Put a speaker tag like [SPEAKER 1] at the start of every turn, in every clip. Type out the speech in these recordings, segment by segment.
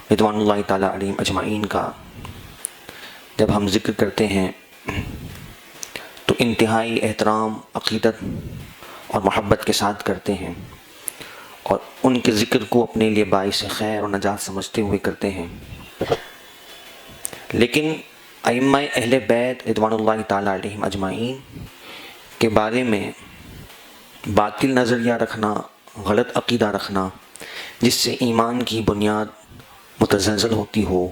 [SPEAKER 1] رضوان اللہ تعالیٰ علیہم اجمعین کا جب ہم ذکر کرتے ہیں تو انتہائی احترام، عقیدت اور محبت کے ساتھ کرتے ہیں، اور ان کے ذکر کو اپنے لیے باعث خیر اور نجات سمجھتے ہوئے کرتے ہیں۔ لیکن ائمہ اہل بیت رضوان اللہ تعالیٰ علیہم اجمعین کے بارے میں باطل نظریہ رکھنا، غلط عقیدہ رکھنا، جس سے ایمان کی بنیاد متزلزل ہوتی ہو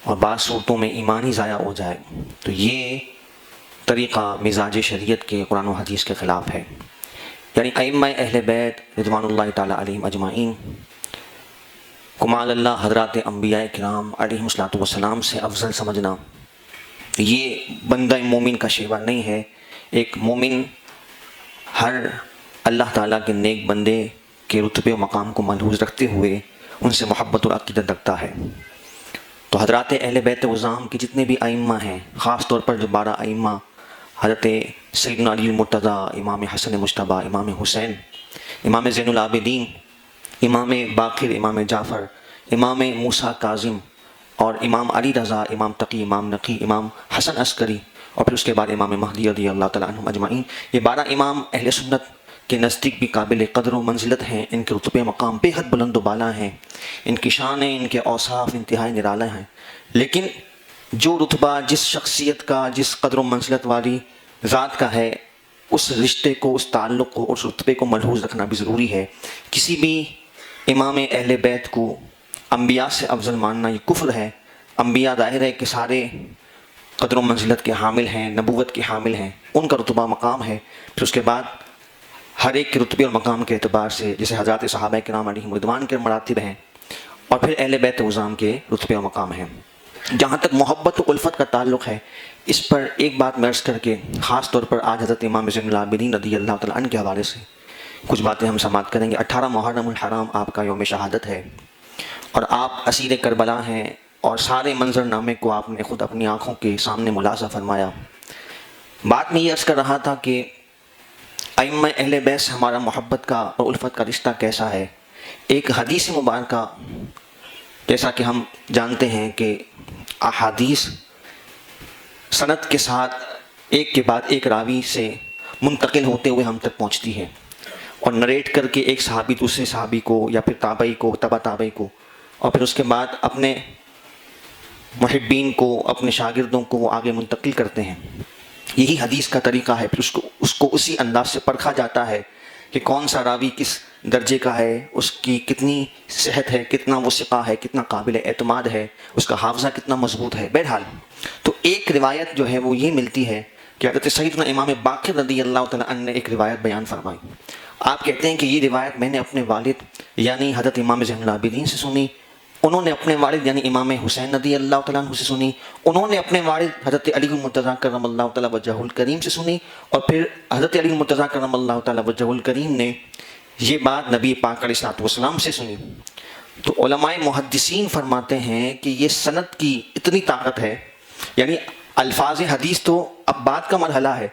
[SPEAKER 1] اور بعض صورتوں میں ایمان ہی ضائع ہو جائے، تو یہ طریقہ مزاج شریعت کے، قرآن و حدیث کے خلاف ہے۔ یعنی ائمہ اہل بیت رضوان اللہ تعالیٰ علیہم اجمعین کو معاذ اللہ حضرات انبیاء کرام علیہم الصلوۃ والسلام سے افضل سمجھنا، یہ بندہ مومن کا شیوہ نہیں ہے۔ ایک مومن ہر اللہ تعالیٰ کے نیک بندے کے رتبے و مقام کو ملحوظ رکھتے ہوئے ان سے محبت اور عقیدت رکھتا ہے۔ تو حضرات اہل بیت عظام کے جتنے بھی ائمہ ہیں، خاص طور پر جو 12 ائمہ، حضرت سیدنا علی المرتضیٰ، امام حسن مجتبیٰ، امام حسین، امام زین العابدین، امام باقر، امام جعفر، امام موسیٰ کاظم، اور امام علی رضا، امام تقی، امام نقی، امام حسن عسکری، اور پھر اس کے بعد امام مہدی رضی اللہ تعالیٰ عنہم اجمعین، یہ 12 امام اہل سنت کے نزدیک بھی قابل قدر و منزلت ہیں۔ ان کے رتبے مقام بے حد بلند و بالا ہیں، ان کی شانیں، ان کے اوصاف انتہائی نرالا ہیں۔ لیکن جو رتبہ جس شخصیت کا، جس قدر و منزلت والی ذات کا ہے، اس رشتے کو، اس تعلق کو، اس رتبے کو ملحوظ رکھنا بھی ضروری ہے۔ کسی بھی امام اہل بیت کو انبیاء سے افضل ماننا یہ کفر ہے۔ انبیاء ظاہر ہے کہ سارے قدر و منزلت کے حامل ہیں، نبوت کے حامل ہیں، ان کا رتبہ مقام ہے۔ پھر اس کے بعد ہر ایک کے رتبے اور مقام کے اعتبار سے جیسے حضرات صحابہ کرام علیہم رضوان کے مراتب ہیں، اور پھر اہل بیت عظام کے رتبے اور مقام ہیں۔ جہاں تک محبت و الفت کا تعلق ہے، اس پر ایک بات میں عرض کر کے خاص طور پر آج حضرت امام زین العابدین رضی اللہ تعالیٰ عنہ کے حوالے سے کچھ باتیں ہم سماعت کریں گے۔ 18 محرم الحرام آپ کا یوم شہادت ہے، اور آپ اسیر کربلا ہیں، اور سارے منظرنامے کو آپ نے خود اپنی آنکھوں کے سامنے ملاحظہ فرمایا۔ بات میں یہ عرض کر رہا تھا کہ ائمہ اہل بیت سے ہمارا محبت کا اور الفت کا رشتہ کیسا ہے۔ ایک حدیث مبارکہ، جیسا کہ ہم جانتے ہیں کہ احادیث سند کے ساتھ ایک کے بعد ایک راوی سے منتقل ہوتے ہوئے ہم تک پہنچتی ہے، اور نریٹ کر کے ایک صحابی دوسرے صحابی کو، یا پھر تابعی کو، تبع تابعی کو، اور پھر اس کے بعد اپنے محبین کو، اپنے شاگردوں کو وہ آگے منتقل کرتے ہیں۔ یہی حدیث کا طریقہ ہے۔ پھر اس کو اسی انداز سے پرکھا جاتا ہے کہ کون سا راوی کس درجے کا ہے، اس کی کتنی صحت ہے، کتنا وہ ثقہ ہے، کتنا قابل اعتماد ہے، اس کا حافظہ کتنا مضبوط ہے۔ بہرحال تو ایک روایت جو ہے وہ یہ ملتی ہے کہ حضرت سیدنا امام باقر رضی اللہ تعالیٰ عنہ نے ایک روایت بیان فرمائی۔ آپ کہتے ہیں کہ یہ روایت میں نے اپنے والد یعنی حضرت امام زین العابدین سے سنی، انہوں نے اپنے والد یعنی امام حسین رضی اللہ تعالیٰ عنہ سے سنی، انہوں نے اپنے والد حضرت علی المرتضیٰ کرم اللہ تعالیٰ وجہہ الکریم سے سنی، اور پھر حضرت علی المرتضیٰ کرم اللہ تعالیٰ وجہہ الکریم نے یہ بات نبی پاک علیہ الصلوۃ والسلام سے سنی۔ تو علماء محدثین فرماتے ہیں کہ یہ سند کی اتنی طاقت ہے، یعنی الفاظ حدیث تو اب بات کا مرحلہ ہے،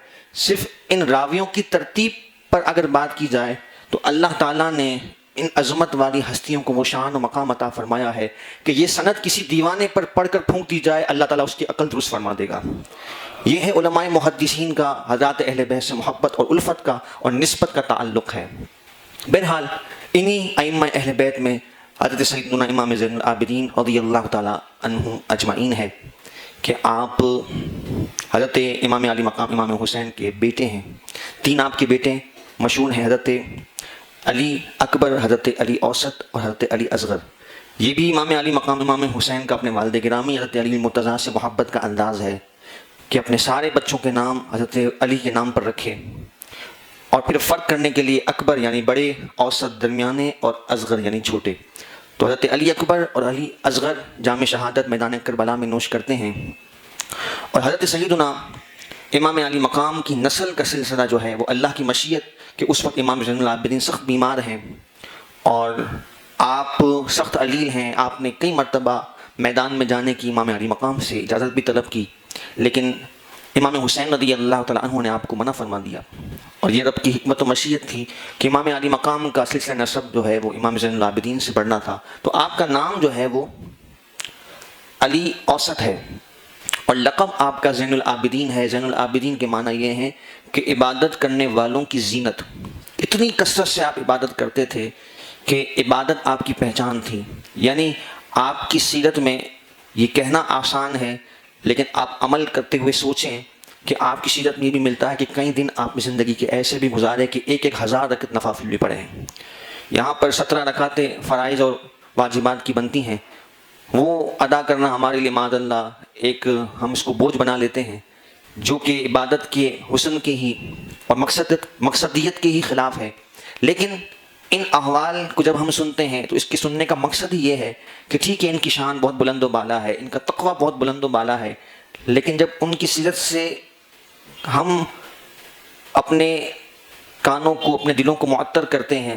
[SPEAKER 1] صرف ان راویوں کی ترتیب پر اگر بات کی جائے تو اللہ تعالیٰ نے ان عظمت والی ہستیوں کو وہ شان و مقام عطا فرمایا ہے کہ یہ سند کسی دیوانے پر پڑھ کر پھونک دی جائے، اللہ تعالیٰ اس کی عقل درست فرما دے گا۔ یہ ہے علماء محدثین کا حضرات اہل بیت سے محبت اور الفت کا اور نسبت کا تعلق ہے۔ بہرحال انہی ائمہ اہل بیت میں حضرت سیدنا امام زین العابدین رضی اللہ تعالیٰ عنہ اجمعین ہے کہ آپ حضرت امام علی مقام امام حسین کے بیٹے ہیں۔ 3 آپ کے بیٹے مشہور ہیں، حضرت علی اکبر، حضرت علی اوسط اور حضرت علی اصغر۔ یہ بھی امام علی مقام امام حسین کا اپنے والد گرامی حضرت علی المرتضیٰ سے محبت کا انداز ہے کہ اپنے سارے بچوں کے نام حضرت علی کے نام پر رکھے، اور پھر فرق کرنے کے لیے اکبر یعنی بڑے، اوسط درمیانے، اور اصغر یعنی چھوٹے۔ تو حضرت علی اکبر اور علی اصغر جام شہادت میدان کربلا میں نوش کرتے ہیں، اور حضرت سیدنا امام علی مقام کی نسل کا سلسلہ جو ہے وہ اللہ کی مشیت کہ اس وقت امام زین العابدین سخت بیمار ہیں، اور آپ سخت علیل ہیں۔ آپ نے کئی مرتبہ میدان میں جانے کی امام علی مقام سے اجازت بھی طلب کی، لیکن امام حسین رضی اللہ تعالیٰ عنہ نے آپ کو منع فرما دیا، اور یہ رب کی حکمت و مشیت تھی کہ امام علی مقام کا سلسلہ نسب جو ہے وہ امام زین العابدین سے بڑھنا تھا، تو آپ کا نام جو ہے وہ علی اوسط ہے، اور لقب آپ کا زین العابدین ہے۔ زین العابدین کے معنی یہ ہیں کہ عبادت کرنے والوں کی زینت، اتنی کثرت سے آپ عبادت کرتے تھے کہ عبادت آپ کی پہچان تھی۔ یعنی آپ کی سیرت میں یہ کہنا آسان ہے، لیکن آپ عمل کرتے ہوئے سوچیں کہ آپ کی سیرت میں یہ بھی ملتا ہے کہ کئی دن آپ نے زندگی کے ایسے بھی گزارے کہ 1000 رکعت نوافل بھی پڑھے ہیں۔ یہاں پر 17 رکعتیں فرائض اور واجبات کی بنتی ہیں، وہ ادا کرنا ہمارے لیے معاذ اللہ ایک ہم اس کو بوجھ بنا لیتے ہیں، جو کہ عبادت کے حسن کے ہی اور مقصدیت کے ہی خلاف ہے۔ لیکن ان احوال کو جب ہم سنتے ہیں تو اس کے سننے کا مقصد ہی یہ ہے کہ ٹھیک ہے ان کی شان بہت بلند و بالا ہے، ان کا تقویٰ بہت بلند و بالا ہے، لیکن جب ان کی سیرت سے ہم اپنے کانوں کو، اپنے دلوں کو معطر کرتے ہیں،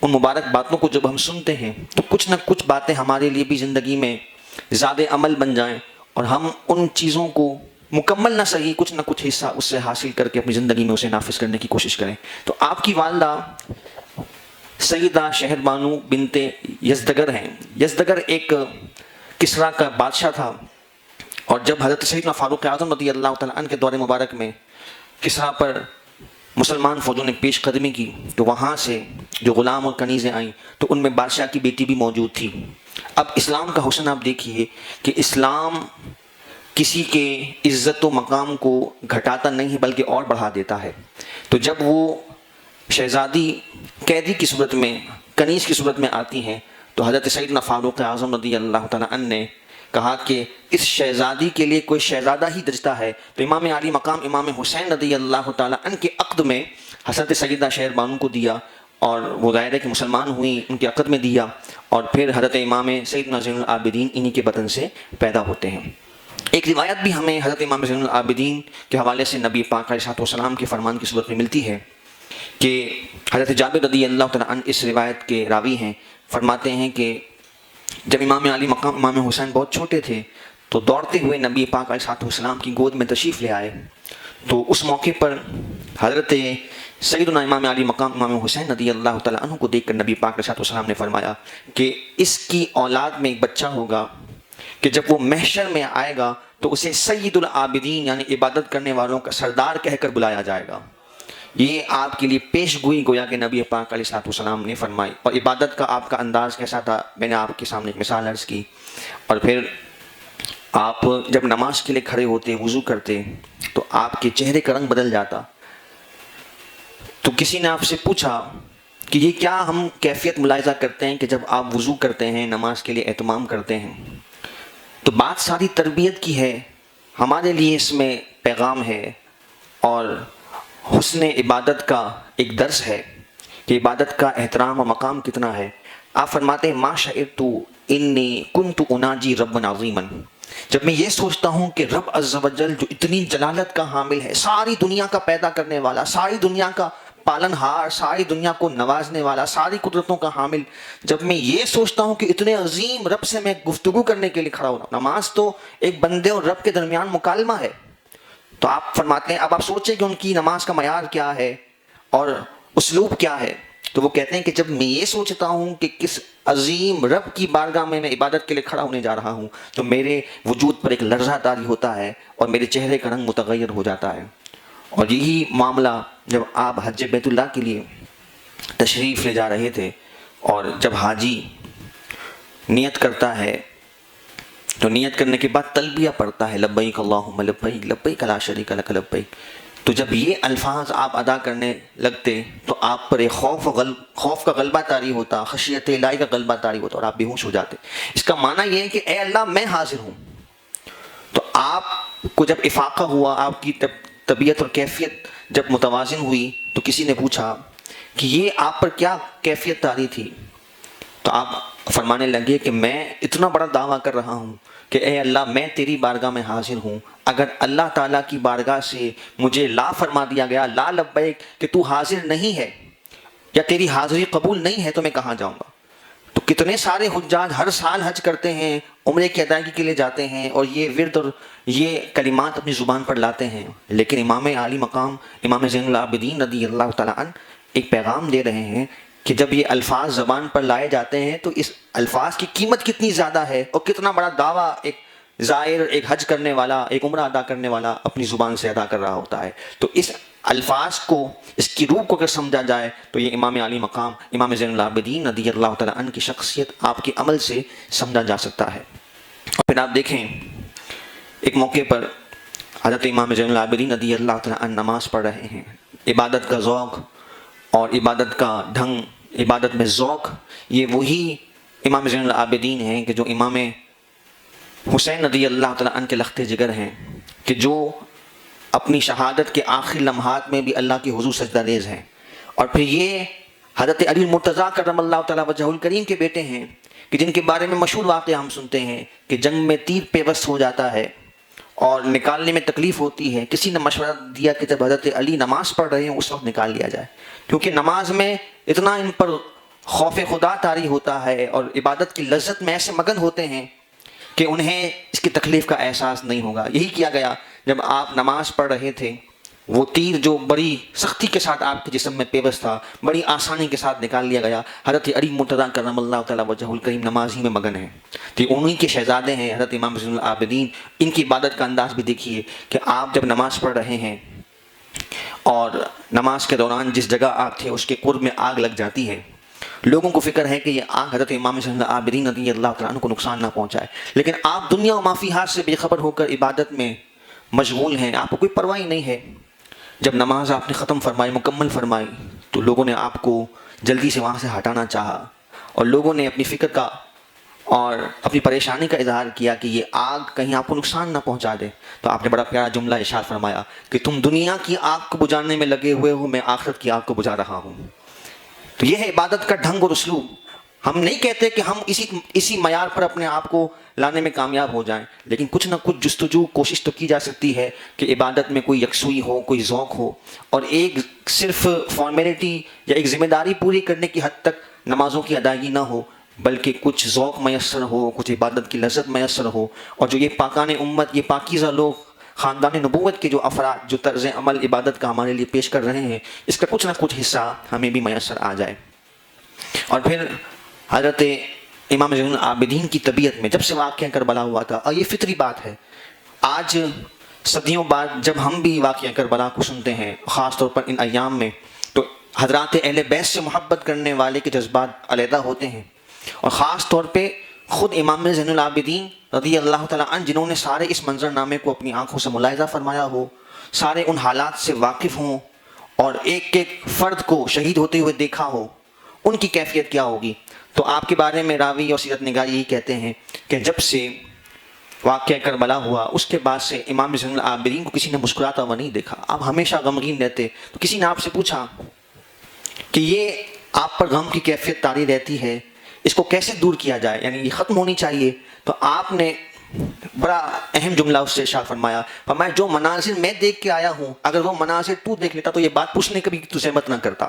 [SPEAKER 1] ان مبارک باتوں کو جب ہم سنتے ہیں تو کچھ نہ کچھ باتیں ہمارے لیے بھی زندگی میں زیادہ عمل بن جائیں، اور ہم ان چیزوں کو مکمل نہ صحیح کچھ نہ کچھ حصہ اس سے حاصل کر کے اپنی زندگی میں اسے نافذ کرنے کی کوشش کریں۔ تو آپ کی والدہ سیدہ شہر بانو بنت یزدگر ہیں۔ یزدگر ایک کسریٰ کا بادشاہ تھا، اور جب حضرت سیدنا فاروق اعظم رضی اللہ تعالیٰ عنہ کے دور مبارک میں کسریٰ پر مسلمان فوجوں نے پیش قدمی کی تو وہاں سے جو غلام اور کنیزیں آئیں تو ان میں بادشاہ کی بیٹی بھی موجود تھی۔ اب اسلام کا حسن آپ دیکھیے کہ اسلام کسی کے عزت و مقام کو گھٹاتا نہیں بلکہ اور بڑھا دیتا ہے۔ تو جب وہ شہزادی قیدی کی صورت میں، کنیز کی صورت میں آتی ہیں تو حضرت سیدنا فاروق اعظم رضی اللہ تعالیٰ عنہ نے کہا کہ اس شہزادی کے لیے کوئی شہزادہ ہی درجتا ہے، تو امام علی مقام امام حسین رضی اللہ تعالیٰ عنہ کے عقد میں حضرت سیدہ شہر بانو کو دیا، اور وہ ظاہر ہے کہ مسلمان ہوئی، ان کے عقد میں دیا، اور پھر حضرت امام سیدنا زین العابدین انہی کے بدن سے پیدا ہوتے ہیں۔ ایک روایت بھی ہمیں حضرت امام زین العابدین کے حوالے سے نبی پاک علیہ السلام کے فرمان کی صورت میں ملتی ہے کہ حضرت جابر رضی اللہ تعالیٰ عنہ اس روایت کے راوی ہیں، فرماتے ہیں کہ جب امام علی مقام امام حسین بہت چھوٹے تھے تو دوڑتے ہوئے نبی پاک علیہ السلام کی گود میں تشریف لے آئے، تو اس موقع پر حضرت سیدنا امام علی مقام امام حسین رضی اللہ تعالیٰ عنہ کو دیکھ کر نبی پاک علیہ السلام نے فرمایا کہ اس کی اولاد میں ایک بچہ ہوگا کہ جب وہ محشر میں آئے گا تو اسے سید العابدین یعنی عبادت کرنے والوں کا سردار کہہ کر بلایا جائے گا۔ یہ آپ کے لیے پیش گوئی گویا کہ نبی پاک علیہ السلام نے فرمائی، اور عبادت کا آپ کا انداز کیسا تھا میں نے آپ کے سامنے ایک مثال عرض کی۔ اور پھر آپ جب نماز کے لیے کھڑے ہوتے، وضو کرتے، تو آپ کے چہرے کا رنگ بدل جاتا۔ تو کسی نے آپ سے پوچھا کہ یہ کیا ہم کیفیت ملاحظہ کرتے ہیں کہ جب آپ وضو کرتے ہیں، نماز کے لیے اہتمام کرتے ہیں؟ تو بات ساری تربیت کی ہے، ہمارے لیے اس میں پیغام ہے اور حسن عبادت کا ایک درس ہے کہ عبادت کا احترام و مقام کتنا ہے۔ آپ فرماتے ہیں ما شعرت انی کنت اناجی ربا عظیما، جب میں یہ سوچتا ہوں کہ رب عز و جل جو اتنی جلالت کا حامل ہے، ساری دنیا کا پیدا کرنے والا، ساری دنیا کا پالن ہار، ساری دنیا کو نوازنے والا، ساری قدرتوں کا حامل، جب میں یہ سوچتا ہوں کہ اتنے عظیم رب سے میں گفتگو کرنے کے لیے کھڑا ہو رہا ہوں۔ نماز تو ایک بندے اور رب کے درمیان مکالمہ ہے۔ تو آپ فرماتے ہیں اب آپ سوچیں کہ ان کی نماز کا معیار کیا ہے اور اسلوب کیا ہے، تو وہ کہتے ہیں کہ جب میں یہ سوچتا ہوں کہ کس عظیم رب کی بارگاہ میں میں عبادت کے لیے کھڑا ہونے جا رہا ہوں تو میرے وجود پر ایک لرزہ طاری ہوتا ہے اور میرے چہرے کا رنگ متغیر ہو جاتا ہے۔ اور یہی معاملہ جب آپ حج بیت اللہ کے لیے تشریف لے جا رہے تھے، اور جب حاجی نیت کرتا ہے تو نیت کرنے کے بعد تلبیہ پڑھتا ہے لبیک اللہم لبیک لبیک لا شریک لک لبیک، تو جب یہ الفاظ آپ ادا کرنے لگتے تو آپ پر ایک خوف کا غلبہ طاری ہوتا، خشیت الہی کا غلبہ طاری ہوتا اور آپ بے ہوش ہو جاتے۔ اس کا معنی یہ ہے کہ اے اللہ میں حاضر ہوں۔ تو آپ کو جب افاقہ ہوا، آپ کی طبیعت اور کیفیت جب متوازن ہوئی تو کسی نے پوچھا کہ یہ آپ پر کیا کیفیت طاری تھی؟ تو آپ فرمانے لگے کہ میں اتنا بڑا دعویٰ کر رہا ہوں کہ اے اللہ میں تیری بارگاہ میں حاضر ہوں، اگر اللہ تعالیٰ کی بارگاہ سے مجھے لا فرما دیا گیا، لا لبیک، کہ تو حاضر نہیں ہے یا تیری حاضری قبول نہیں ہے تو میں کہاں جاؤں گا؟ تو کتنے سارے حجاج ہر سال حج کرتے ہیں، عمرے کی ادائیگی کے لیے جاتے ہیں اور یہ ورد اور یہ کلمات اپنی زبان پر لاتے ہیں، لیکن امام عالی مقام امام زین العابدین رضی اللہ تعالیٰ عنہ ایک پیغام دے رہے ہیں کہ جب یہ الفاظ زبان پر لائے جاتے ہیں تو اس الفاظ کی قیمت کتنی زیادہ ہے اور کتنا بڑا دعویٰ ایک زائر، ایک حج کرنے والا، ایک عمرہ ادا کرنے والا اپنی زبان سے ادا کر رہا ہوتا ہے۔ تو اس الفاظ کو، اس کی روح کو اگر سمجھا جائے تو یہ امام عالی مقام امام زین العابدین رضی اللہ تعالیٰ عنہ کی شخصیت آپ کے عمل سے سمجھا جا سکتا ہے۔ اور پھر آپ دیکھیں ایک موقع پر حضرت امام زین العابدین رضی اللہ تعالیٰ عنہ نماز پڑھ رہے ہیں، عبادت کا ذوق اور عبادت کا ڈھنگ، عبادت میں ذوق، یہ وہی امام زین العابدین ہیں کہ جو امام حسین رضی اللہ تعالیٰ عنہ کے لخت جگر ہیں، کہ جو اپنی شہادت کے آخری لمحات میں بھی اللہ کی حضور سجدہ ریز ہیں۔ اور پھر یہ حضرت علی المرتضیٰ کرم اللہ تعالیٰ وجہہ الکریم کے بیٹے ہیں کہ جن کے بارے میں مشہور واقعہ ہم سنتے ہیں کہ جنگ میں تیر پیوست ہو جاتا ہے اور نکالنے میں تکلیف ہوتی ہے، کسی نے مشورہ دیا کہ جب حضرت علی نماز پڑھ رہے ہیں اس وقت نکال لیا جائے، کیونکہ نماز میں اتنا ان پر خوف خدا طاری ہوتا ہے اور عبادت کی لذت میں ایسے مگن ہوتے ہیں کہ انہیں اس کی تکلیف کا احساس نہیں ہوگا۔ یہی کیا گیا جب آپ نماز پڑھ رہے تھے، وہ تیر جو بڑی سختی کے ساتھ آپ کے جسم میں پیوست تھا بڑی آسانی کے ساتھ نکال لیا گیا۔ حضرت علی مرتضیٰ کرم اللہ تعالیٰ وجہ الکریم نماز ہی میں مگن ہیں، تو انہی کے شہزادے ہیں حضرت امام زین العابدین۔ ان کی عبادت کا انداز بھی دیکھیے کہ آپ جب نماز پڑھ رہے ہیں اور نماز کے دوران جس جگہ آپ تھے اس کے قرب میں آگ لگ جاتی ہے، لوگوں کو فکر ہے کہ یہ آگ حضرت امام زین العابدین رضی اللہ تعالیٰ عنہ کو نقصان نہ پہنچائے، لیکن آپ دنیا و ما فیہا سے بے خبر ہو کر عبادت میں مشغول ہیں، آپ کو کوئی پرواہ ہی نہیں ہے۔ جب نماز آپ نے ختم فرمائی، مکمل فرمائی، تو لوگوں نے آپ کو جلدی سے وہاں سے ہٹانا چاہا اور لوگوں نے اپنی فکر کا اور اپنی پریشانی کا اظہار کیا کہ یہ آگ کہیں آپ کو نقصان نہ پہنچا دے۔ تو آپ نے بڑا پیارا جملہ ارشاد فرمایا کہ تم دنیا کی آگ کو بجھانے میں لگے ہوئے ہو، میں آخرت کی آگ کو بجھا رہا ہوں۔ تو یہ ہے عبادت کا ڈھنگ اور اسلوب۔ ہم نہیں کہتے کہ ہم اسی معیار پر اپنے آپ کو لانے میں کامیاب ہو جائیں، لیکن کچھ نہ کچھ جستجو کوشش تو کی جا سکتی ہے کہ عبادت میں کوئی یکسوئی ہو، کوئی ذوق ہو، اور ایک صرف فارمیلٹی یا ایک ذمہ داری پوری کرنے کی حد تک نمازوں کی ادائیگی نہ ہو، بلکہ کچھ ذوق میسر ہو، کچھ عبادت کی لذت میسر ہو، اور جو یہ پاکان امت، یہ پاکیزہ لوگ، خاندان نبوت کے جو افراد جو طرز عمل عبادت کا ہمارے لیے پیش کر رہے ہیں، اس کا کچھ نہ کچھ حصہ ہمیں بھی میسر آ جائے۔ اور پھر حضرت امام زین العابدین کی طبیعت میں جب سے واقعہ کربلا ہوا تھا، اور یہ فطری بات ہے، آج صدیوں بعد جب ہم بھی واقعہ کربلا کو سنتے ہیں، خاص طور پر ان ایام میں، تو حضرات اہل بیت سے محبت کرنے والے کے جذبات علیحدہ ہوتے ہیں، اور خاص طور پہ خود امام زین العابدین رضی اللہ تعالیٰ عنہ جنہوں نے سارے اس منظر نامے کو اپنی آنکھوں سے ملاحظہ فرمایا ہو، سارے ان حالات سے واقف ہوں اور ایک ایک فرد کو شہید ہوتے ہوئے دیکھا ہو، ان کی کیفیت کیا ہوگی۔ تو آپ کے بارے میں راوی اور سیرت نگار یہی کہتے ہیں کہ جب سے واقعہ کربلا ہوا اس کے بعد سے امام زین العابدین کو کسی نے مسکراتا ہوا نہیں دیکھا، آپ ہمیشہ غمگین رہتے۔ تو کسی نے آپ سے پوچھا کہ یہ آپ پر غم کی کیفیت طاری رہتی ہے، اس کو کیسے دور کیا جائے، یعنی یہ ختم ہونی چاہیے؟ تو آپ نے بڑا اہم جملہ اس سے ارشاد فرمایا جو مناظر میں دیکھ کے آیا ہوں، اگر وہ مناظر تو دیکھ لیتا تو یہ بات پوچھنے کبھی تجھے مت نہ کرتا۔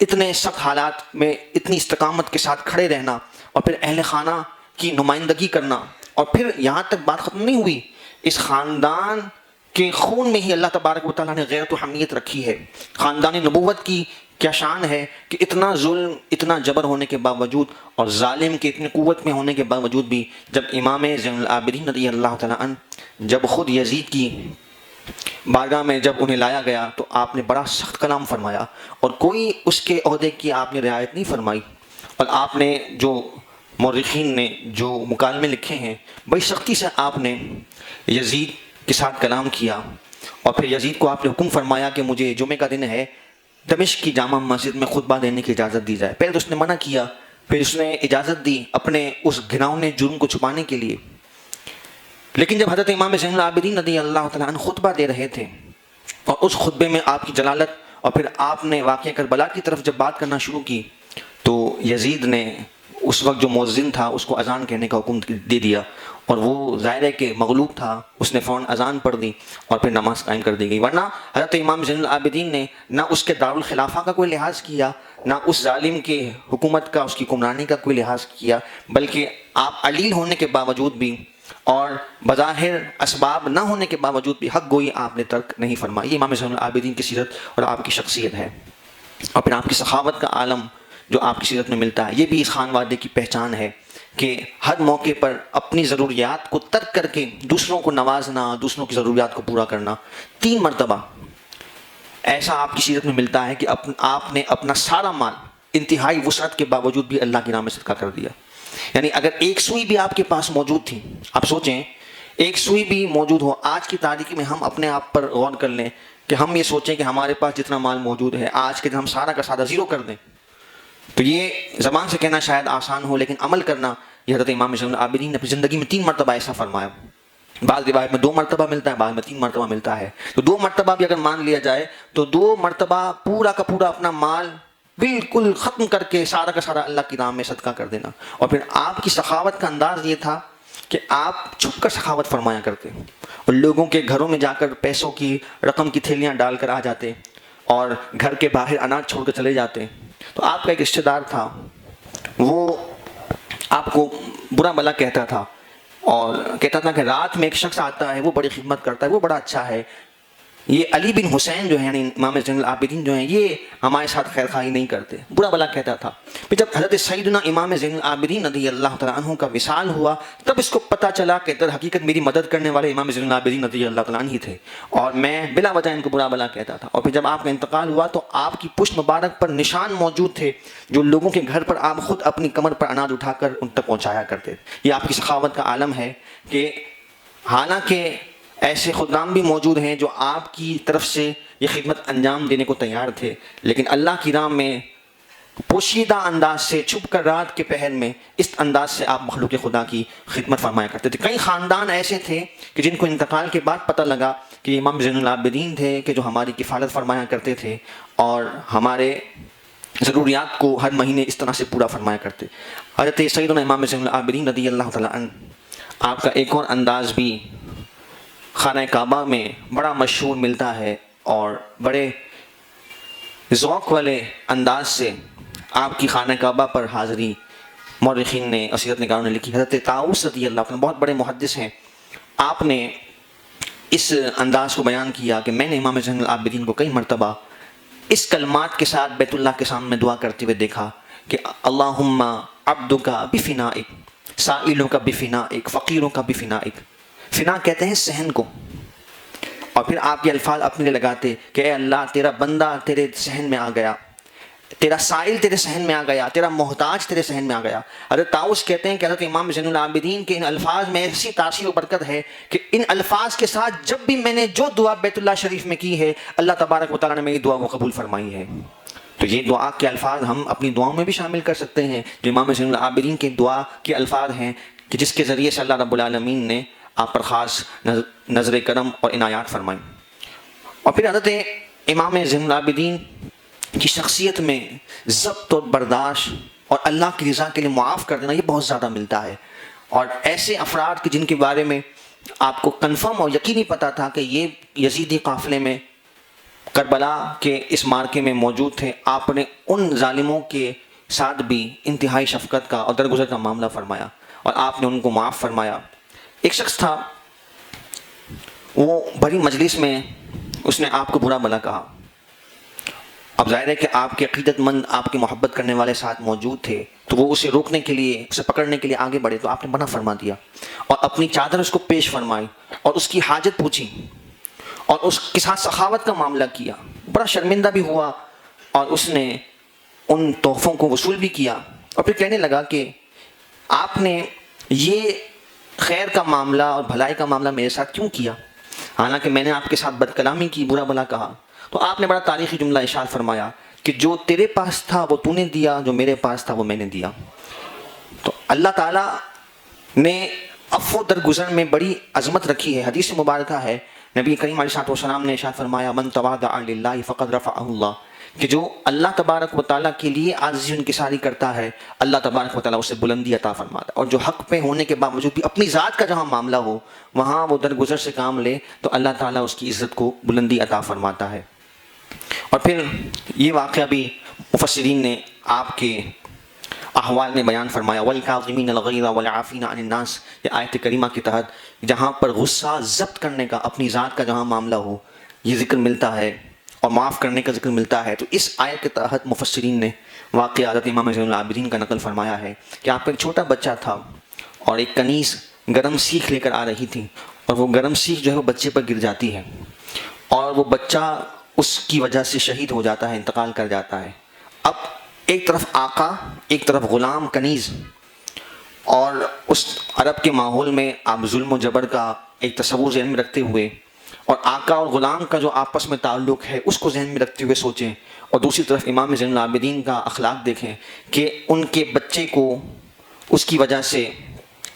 [SPEAKER 1] اتنے سخت حالات میں اتنی استقامت کے ساتھ کھڑے رہنا اور پھر اہل خانہ کی نمائندگی کرنا، اور پھر یہاں تک بات ختم نہیں ہوئی، اس خاندان کے خون میں ہی اللہ تبارک و تعالیٰ نے غیرت و حمیت رکھی ہے۔ خاندان نبوت کی کیا شان ہے کہ اتنا ظلم، اتنا جبر ہونے کے باوجود اور ظالم کے اتنی قوت میں ہونے کے باوجود بھی جب امام زین العابدین رضی اللہ تعالیٰ عنہ جب خود یزید کی بارگاہ میں جب انہیں لایا گیا تو آپ نے بڑا سخت کلام فرمایا، اور کوئی اس کے عہدے کی آپ نے رعایت نہیں فرمائی، اور آپ نے جو مورخین نے جو مکالمے لکھے ہیں بڑی سختی سے آپ نے یزید کے ساتھ کلام کیا، اور پھر یزید کو آپ نے حکم فرمایا کہ مجھے جمعہ کا دن ہے، دمشق کی جامع مسجد میں خطبہ دینے کی اجازت دی جائے۔ پہلے تو اس نے منع کیا، پھر اس نے اجازت دی اپنے اس گھناؤنے جرم کو چھپانے کے لیے۔ لیکن جب حضرت امام زین العابدین رضی اللہ تعالیٰ عنہ خطبہ دے رہے تھے اور اس خطبے میں آپ کی جلالت اور پھر آپ نے واقعہ کربلا کی طرف جب بات کرنا شروع کی، تو یزید نے اس وقت جو مؤذن تھا اس کو اذان کہنے کا حکم دے دیا، اور وہ ظاہر ہے کہ مغلوب تھا، اس نے فوراً اذان پڑھ دی اور پھر نماز قائم کر دی گئی۔ ورنہ حضرت امام زین العابدین نے نہ اس کے دارالخلافہ کا کوئی لحاظ کیا، نہ اس ظالم کی حکومت کا، اس کی حکمرانی کا کوئی لحاظ کیا، بلکہ آپ علیل ہونے کے باوجود بھی اور بظاہر اسباب نہ ہونے کے باوجود بھی حق گوئی آپ نے ترک نہیں فرمائی. یہ امام زین العابدین کی سیرت اور آپ کی شخصیت ہے. اور پھر آپ کی سخاوت کا عالم جو آپ کی سیرت میں ملتا ہے، یہ بھی اس خانوادے کی پہچان ہے کہ ہر موقع پر اپنی ضروریات کو ترک کر کے دوسروں کو نوازنا، دوسروں کی ضروریات کو پورا کرنا. 3 مرتبہ ایسا آپ کی سیرت میں ملتا ہے کہ آپ نے اپنا سارا مال انتہائی وسعت کے باوجود بھی اللہ کی راہ میں صدقہ کر دیا. یعنی اگر ایک سوئی بھی آپ کے پاس موجود تھی، آپ سوچیں ایک سوئی بھی موجود ہو، آج کی تاریخ میں ہم اپنے آپ پر غور کر لیں کہ ہم یہ سوچیں کہ ہمارے پاس جتنا مال موجود ہے آج کے دن ہم سارا کا سارا زیرو کر دیں، تو یہ زبان سے کہنا شاید آسان ہو، لیکن عمل کرنا یہ حضرت امام زین العابدین نے اپنی زندگی میں 3 مرتبہ ایسا فرمایا. بعض روایت میں 2 مرتبہ ملتا ہے، بعض میں 3 مرتبہ ملتا ہے. تو 2 مرتبہ بھی اگر مان لیا جائے تو 2 مرتبہ پورا کا پورا اپنا مال بالکل ختم کر کے سارا کا سارا اللہ کی راہ میں صدقہ کر دینا. اور پھر آپ کی سخاوت کا انداز یہ تھا کہ آپ چھپ کر سخاوت فرمایا کرتے اور لوگوں کے گھروں میں جا کر پیسوں کی رقم کی تھیلیاں ڈال کر آ جاتے اور گھر کے باہر اناج چھوڑ کر چلے جاتے. تو آپ کا ایک رشتہ دار تھا، وہ آپ کو برا بھلا کہتا تھا اور کہتا تھا کہ رات میں ایک شخص آتا ہے، وہ بڑی خدمت کرتا ہے، وہ بڑا اچھا ہے. یہ علی بن حسین جو ہے، یعنی امام زین العابدین جو ہیں، یہ ہمارے ساتھ خیر خواہی نہیں کرتے، برا بھلا کہتا تھا. پھر جب حضرت سیدنا امام زین العابدین رضی اللہ تعالیٰ عنہ کا وصال ہوا، تب اس کو پتہ چلا کہ در حقیقت میری مدد کرنے والے امام زین العابدین رضی اللہ تعالیٰ عنہ ہی تھے اور میں بلا وجہ ان کو برا بھلا کہتا تھا. اور پھر جب آپ کا انتقال ہوا تو آپ کی پشت مبارک پر نشان موجود تھے جو لوگوں کے گھر پر آپ خود اپنی کمر پر اناج اٹھا کر ان تک پہنچایا کرتے. یہ آپ کی سخاوت کا عالم ہے کہ حالانکہ ایسے خدام بھی موجود ہیں جو آپ کی طرف سے یہ خدمت انجام دینے کو تیار تھے، لیکن اللہ کی راہ میں پوشیدہ انداز سے چھپ کر رات کے پہر میں اس انداز سے آپ مخلوق خدا کی خدمت فرمایا کرتے تھے. کئی خاندان ایسے تھے کہ جن کو انتقال کے بعد پتہ لگا کہ یہ امام زین العابدین تھے کہ جو ہماری کفالت فرمایا کرتے تھے اور ہمارے ضروریات کو ہر مہینے اس طرح سے پورا فرمایا کرتے. حضرت سیدنا امام زین العابدین رضی اللہ تعالیٰ عنہ، آپ کا ایک اور انداز بھی خانہ کعبہ میں بڑا مشہور ملتا ہے اور بڑے ذوق والے انداز سے آپ کی خانہ کعبہ پر حاضری مورخین نے اور سیرت نگاروں نے لکھی. حضرت طاؤس رضی اللہ عنہ بہت بڑے محدث ہیں، آپ نے اس انداز کو بیان کیا کہ میں نے امام زین العابدین کو کئی مرتبہ اس کلمات کے ساتھ بیت اللہ کے سامنے دعا کرتے ہوئے دیکھا کہ اللہم عبدک بفنائک، سائلک بفنائک، فقیرک بفنائک. فنا کہتے ہیں صحن کو، اور پھر آپ یہ الفاظ اپنے لیے لگاتے کہ اے اللہ تیرا بندہ تیرے صحن میں آ گیا، تیرا سائل تیرے صحن میں آ گیا، تیرا محتاج تیرے صحن میں آ گیا. حضرت طاؤس کہتے ہیں کہ حضرت امام زین العابدین کے ان الفاظ میں ایسی تاثیر و برکت ہے کہ ان الفاظ کے ساتھ جب بھی میں نے جو دعا بیت اللہ شریف میں کی ہے، اللہ تبارک و تعالیٰ نے میری دعا کو قبول فرمائی ہے. تو یہ دعا کے الفاظ ہم اپنی دعاؤں میں بھی شامل کر سکتے ہیں جو امام زین العابدین کے دعا کے الفاظ ہیں کہ جس کے ذریعے سے اللہ رب العالمین نے آپ پر خاص نظر کرم اور عنایات فرمائی. اور پھر حضرت امام زین العابدین کی شخصیت میں ضبط اور برداشت اور اللہ کی رضا کے لیے معاف کر دینا یہ بہت زیادہ ملتا ہے. اور ایسے افراد جن کے بارے میں آپ کو کنفرم اور یقینی پتہ تھا کہ یہ یزیدی قافلے میں کربلا کے اس مارکے میں موجود تھے، آپ نے ان ظالموں کے ساتھ بھی انتہائی شفقت کا اور درگزر کا معاملہ فرمایا اور آپ نے ان کو معاف فرمایا. ایک شخص تھا، وہ بڑی مجلس میں اس نے آپ کو برا بھلا کہا. اب ظاہر ہے کہ آپ کے عقیدت مند، آپ کے محبت کرنے والے ساتھ موجود تھے، تو وہ اسے روکنے کے لیے، اسے پکڑنے کے لیے آگے بڑھے تو آپ نے منع فرما دیا اور اپنی چادر اس کو پیش فرمائی اور اس کی حاجت پوچھی اور اس کے ساتھ سخاوت کا معاملہ کیا. بڑا شرمندہ بھی ہوا اور اس نے ان تحفوں کو وصول بھی کیا اور پھر کہنے لگا کہ آپ نے یہ خیر کا معاملہ اور بھلائی کا معاملہ میرے ساتھ کیوں کیا، حالانکہ میں نے آپ کے ساتھ بد کلامی کی، برا بھلا کہا. تو آپ نے بڑا تاریخی جملہ ارشاد فرمایا کہ جو تیرے پاس تھا وہ تو نے دیا، جو میرے پاس تھا وہ میں نے دیا. تو اللہ تعالیٰ نے عفو درگزر میں بڑی عظمت رکھی ہے. حدیث مبارکہ ہے، نبی کریم علیہ السلام نے ارشاد فرمایا من تواضع للہ فقد رفعہ اللہ، کہ جو اللہ تبارک و تعالیٰ کے لیے عاجزی انکساری کرتا ہے اللہ تبارک و تعالیٰ اسے بلندی عطا فرماتا ہے. اور جو حق پہ ہونے کے باوجود بھی اپنی ذات کا جہاں معاملہ ہو وہاں وہ درگزر سے کام لے تو اللہ تعالیٰ اس کی عزت کو بلندی عطا فرماتا ہے. اور پھر یہ واقعہ بھی مفسرین نے آپ کے احوال میں بیان فرمایا والکاظمین الغیظ والعافین عن الناس، یہ آیت کریمہ کے تحت جہاں پر غصہ ضبط کرنے کا اپنی ذات کا جہاں معاملہ ہو یہ ذکر ملتا ہے اور معاف کرنے کا ذکر ملتا ہے، تو اس آیت کے تحت مفسرین نے واقعہ حضرت امام زین العابدین کا نقل فرمایا ہے کہ آپ کا ایک چھوٹا بچہ تھا اور ایک کنیز گرم سیخ لے کر آ رہی تھی، اور وہ گرم سیخ جو ہے وہ بچے پر گر جاتی ہے اور وہ بچہ اس کی وجہ سے شہید ہو جاتا ہے، انتقال کر جاتا ہے۔ اب ایک طرف آقا، ایک طرف غلام کنیز، اور اس عرب کے ماحول میں آپ ظلم و جبر کا ایک تصور ذہن میں رکھتے ہوئے اور آقا اور غلام کا جو آپس میں تعلق ہے اس کو ذہن میں رکھتے ہوئے سوچیں، اور دوسری طرف امام زین العابدین کا اخلاق دیکھیں کہ ان کے بچے کو اس کی وجہ سے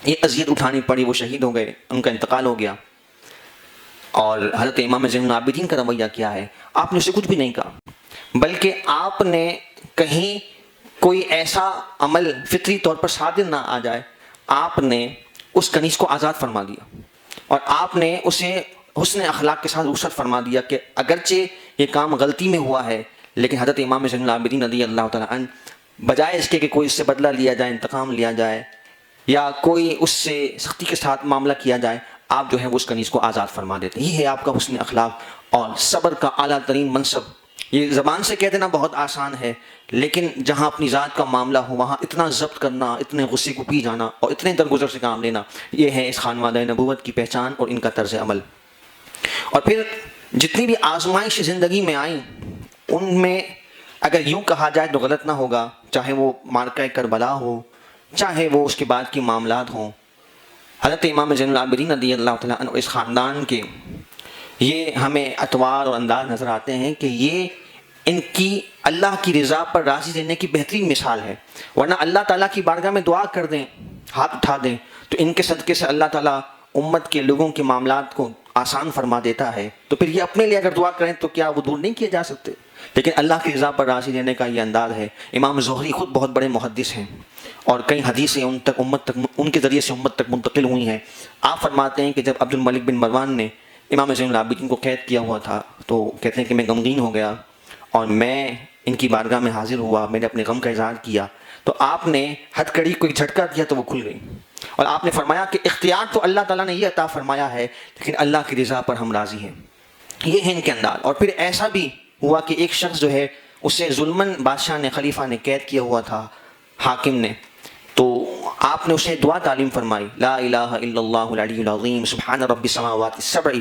[SPEAKER 1] یہ اذیت اٹھانی پڑی، وہ شہید ہو گئے، ان کا انتقال ہو گیا، اور حضرت امام زین العابدین کا رویہ کیا ہے؟ آپ نے اسے کچھ بھی نہیں کہا، بلکہ آپ نے کہیں کوئی ایسا عمل فطری طور پر صادر نہ آ جائے، آپ نے اس کنیز کو آزاد فرما دیا اور آپ نے اسے حسن اخلاق کے ساتھ رخصت فرما دیا کہ اگرچہ یہ کام غلطی میں ہوا ہے لیکن حضرت امام زین العابدین رضی اللہ تعالیٰ عنہ بجائے اس کے کہ کوئی اس سے بدلہ لیا جائے، انتقام لیا جائے یا کوئی اس سے سختی کے ساتھ معاملہ کیا جائے، آپ جو ہے اس کنیز کو آزاد فرما دیتے۔ یہ ہے آپ کا حسن اخلاق اور صبر کا اعلیٰ ترین منصب۔ یہ زبان سے کہہ دینا بہت آسان ہے، لیکن جہاں اپنی ذات کا معاملہ ہو وہاں اتنا ضبط کرنا، اتنے غصے کو پی جانا اور اتنے درگزر سے کام لینا، یہ ہے اس خانوادہ نبوت کی پہچان اور ان کا طرز عمل۔ اور پھر جتنی بھی آزمائش زندگی میں آئیں ان میں اگر یوں کہا جائے تو غلط نہ ہوگا، چاہے وہ معرکہ کربلا ہو، چاہے وہ اس کے بعد کی معاملات ہوں، حضرت امام زین العابدین رضی اللہ تعالیٰ عنہ اس خاندان کے یہ ہمیں اطوار اور انداز نظر آتے ہیں کہ یہ ان کی اللہ کی رضا پر راضی رہنے کی بہترین مثال ہے، ورنہ اللہ تعالیٰ کی بارگاہ میں دعا کر دیں، ہاتھ اٹھا دیں تو ان کے صدقے سے اللہ تعالیٰ امت کے لوگوں کے معاملات کو آسان فرما دیتا ہے، تو پھر یہ اپنے لیے اگر دعا کریں تو کیا وہ دور نہیں کیے جا سکتے؟ لیکن اللہ کی رضا پر راضی رہنے کا یہ انداز ہے۔ امام زہری خود بہت بڑے محدث ہیں اور کئی حدیثیں ان کے ذریعے سے امت تک منتقل ہوئی ہیں۔ آپ فرماتے ہیں کہ جب عبد الملک بن مروان نے امام زین العابدین کو قید کیا ہوا تھا تو کہتے ہیں کہ میں غمگین ہو گیا اور میں ان کی بارگاہ میں حاضر ہوا، میں نے اپنے غم کا اظہار کیا تو آپ نے ہتھ کڑی کو ایک جھٹکا دیا تو وہ کھل گئی، اور آپ نے فرمایا کہ اختیار تو اللہ تعالیٰ نے یہ عطا فرمایا ہے لیکن اللہ کی رضا پر ہم راضی ہیں۔ یہ ہے ان کے انداز۔ اور پھر ایسا بھی ہوا کہ ایک شخص جو ہے اسے ظلماً بادشاہ نے، خلیفہ نے قید کیا ہوا تھا، حاکم نے، تو آپ نے اسے دعا تعلیم فرمائی، لا الہ الا اللہ العلی العظیم سبحان رب السماوات السبع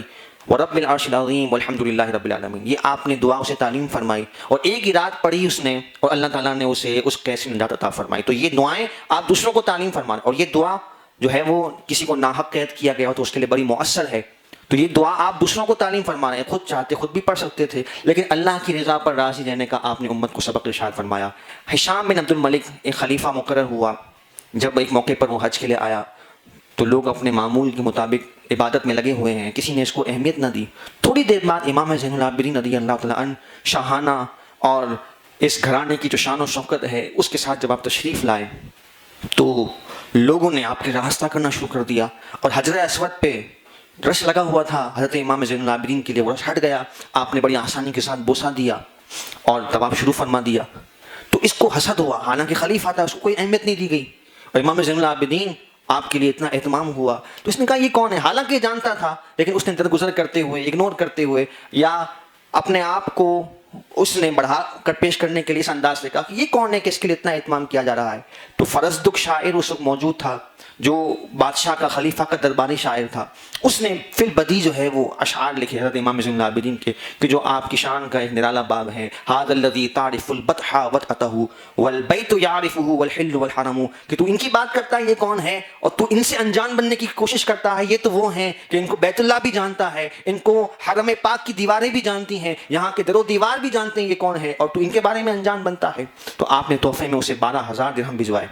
[SPEAKER 1] ورب العرش العظیم والحمد للہ رب العالمین۔ یہ آپ نے دعا اسے تعلیم فرمائی اور ایک ہی رات پڑھی اس نے اور اللہ تعالیٰ نے اسے اس قید سے نجات عطا فرمائی۔ تو یہ دعائیں آپ دوسروں کو تعلیم فرمائیں، اور یہ دعا جو ہے وہ کسی کو ناحق قید کیا گیا ہو تو اس کے لیے بڑی مؤثر ہے، تو یہ دعا آپ دوسروں کو تعلیم فرما رہے ہیں، خود چاہتے خود بھی پڑھ سکتے تھے، لیکن اللہ کی رضا پر راضی رہنے کا آپ نے امت کو سبق ارشاد فرمایا۔ ہشام بن عبد الملک ایک خلیفہ مقرر ہوا، جب ایک موقع پر وہ حج کے لیے آیا تو لوگ اپنے معمول کے مطابق عبادت میں لگے ہوئے ہیں، کسی نے اس کو اہمیت نہ دی۔ تھوڑی دیر بعد امام زین العابدین رضی اللہ تعالیٰ عنہ شاہانہ اور اس گھرانے کی جو شان و شوکت ہے اس کے ساتھ جب آپ تشریف لائے تو لوگوں نے آپ کے راستہ کرنا شروع کر دیا، اور حجر اسود پہ رش لگا ہوا تھا حضرت امام زین العابدین کے لیے، وہ رش ہٹ گیا، آپ نے بڑی آسانی کے ساتھ بوسہ دیا اور طواف شروع فرما دیا۔ تو اس کو حسد ہوا، حالانکہ خلیفہ تھا، اس کو کوئی اہمیت نہیں دی گئی، اور امام زین العابدین آپ کے لیے اتنا اہتمام ہوا تو اس نے کہا یہ کون ہے؟ حالانکہ یہ جانتا تھا لیکن اس نے درگزر کرتے ہوئے، اگنور کرتے ہوئے، یا اپنے آپ کو اس نے بڑھا کر پیش کرنے کے لیے اس انداز سے کہا کہ یہ کون ہے کہ اس کے لیے اتنا اہتمام کیا جا رہا ہے۔ تو فرزدق شاعر اس وقت موجود تھا جو بادشاہ کا، خلیفہ کا درباری شاعر تھا، اس نے فی البدیہہ جو ہے وہ اشعار لکھے حضرت امام زین العابدین کے کہ جو آپ کی شان کا ایک نرالا باب ہے، ھذا الذی تعرف البطح وطأتہ والبیت یعرفہ والحل والحرم، کہ تو ان کی بات کرتا ہے یہ کون ہے اور تو ان سے انجان بننے کی کوشش کرتا ہے، یہ تو وہ ہیں کہ ان کو بیت اللہ بھی جانتا ہے، ان کو حرم پاک کی دیواریں بھی جانتی ہیں، یہاں کے در و دیوار بھی جانتے ہیں یہ کون ہے، اور تو ان کے بارے میں انجان بنتا ہے۔ تو آپ نے تحفے میں اسے 12,000 درہم بھجوائے۔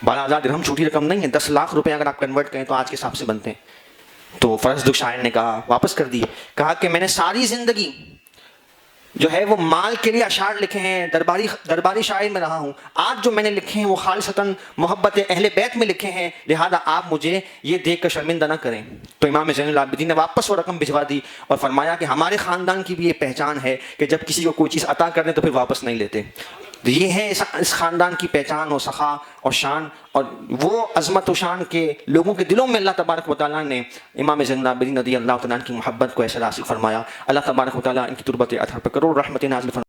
[SPEAKER 1] 12,000 درہم چھوٹی رقم نہیں ہے، 10 لاکھ روپے اگر آپ کنورٹ کریں تو آج کے حساب سے بنتے ہیں۔ تو فرزدق شاعر نے کہا، واپس کر دیے، کہا کہ میں نے ساری زندگی جو ہے وہ مال کے لیے اشعار لکھے ہیں، درباری شاعر میں رہا ہوں، آج جو میں نے لکھے ہیں وہ خالصتاً محبت اہل بیت میں لکھے ہیں، لہذا آپ مجھے یہ دیکھ کر شرمندہ نہ کریں۔ تو امام زین العابدین نے واپس وہ رقم بھجوا دی اور فرمایا کہ ہمارے خاندان کی بھی یہ پہچان ہے کہ جب کسی کو کوئی چیز عطا کر دیں تو پھر واپس نہیں لیتے، تو یہ ہے اس خاندان کی پہچان و سخا اور شان، اور وہ عظمت و شان کے لوگوں کے دلوں میں اللہ تبارک و تعالیٰ نے امام زین العابدین رضی اللہ تعالیٰ عنہ کی محبت کو ایسے حاصل فرمایا۔ اللہ تبارک و تعالیٰ ان کی تربت اطہر پر کروڑ رحمت نازل فرمایا۔